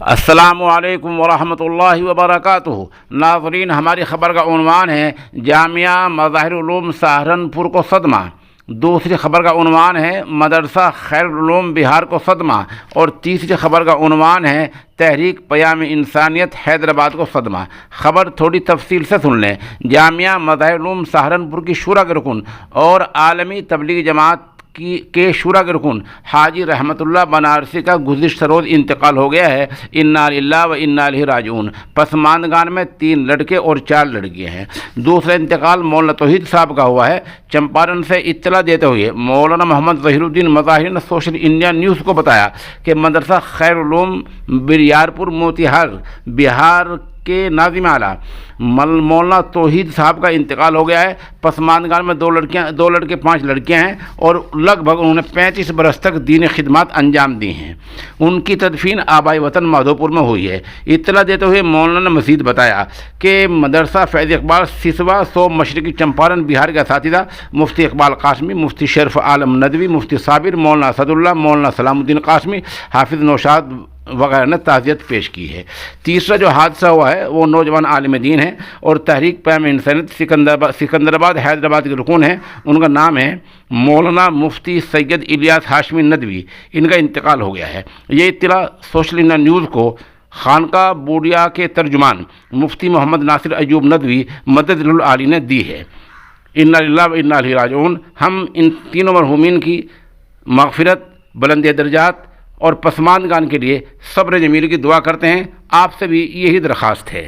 السلام علیکم ورحمۃ اللہ وبرکاتہ۔ ناظرین، ہماری خبر کا عنوان ہے جامعہ مظاہر علوم سہارنپور کو صدمہ۔ دوسری خبر کا عنوان ہے مدرسہ خیر العلوم بہار کو صدمہ، اور تیسری خبر کا عنوان ہے تحریک پیام انسانیت حیدرآباد کو صدمہ۔ خبر تھوڑی تفصیل سے سن لیں۔ جامعہ مظاہر علوم سہارنپور کی شورا کے رکن اور عالمی تبلیغی جماعت کے شورا کے رکن حاجی رحمت اللہ بنارسی کا گزشتہ روز انتقال ہو گیا ہے۔ انا للہ و انا الیہ راجعون۔ پسماندگان میں 3 لڑکے اور 4 لڑکیاں ہیں۔ دوسرا انتقال مولانا توحید صاحب کا ہوا ہے۔ چمپارن سے اطلاع دیتے ہوئے مولانا محمد ظہیر الدین مظاہر نے سوشل انڈیا نیوز کو بتایا کہ مدرسہ خیر العلوم بریارپور موتیہار بہار کے ناظم اعلیٰ مولانا توحید صاحب کا انتقال ہو گیا ہے۔ پسماندگان میں 2 لڑکے 5 لڑکیاں ہیں، اور لگ بھگ انہوں نے 35 برس تک دینی خدمات انجام دی ہیں۔ ان کی تدفین آبائی وطن مادھوپور میں ہوئی ہے۔ اطلاع دیتے ہوئے مولانا نے مزید بتایا کہ مدرسہ فیض اقبال سسوا 100 مشرقی چمپارن بہار کے اساتذہ مفتی اقبال قاسمی، مفتی شرف عالم ندوی، مفتی صابر، مولانا اسد اللہ، مولانا سلام الدین قاسمی، حافظ نوشاد وغیرہ نے تعزیت پیش کی ہے۔ تیسرا جو حادثہ ہوا ہے وہ نوجوان عالم دین ہیں اور تحریک پیام انسانیت سکندرآباد حیدرآباد کے رکن ہیں۔ ان کا نام ہے مولانا مفتی سید الیاس ہاشمی ندوی۔ ان کا انتقال ہو گیا ہے۔ یہ اطلاع سوشل انڈیا نیوز کو خانقاہ بوڑیا کے ترجمان مفتی محمد ناصر ایوب ندوی مدد العالی نے دی ہے۔ انا للہ و انا الیہ راجعون۔ ہم ان تینوں مرحومین کی مغفرت، بلندی درجات اور پسماندگان کے لیے صبر جمیل کی دعا کرتے ہیں۔ آپ سے بھی یہی درخواست ہے۔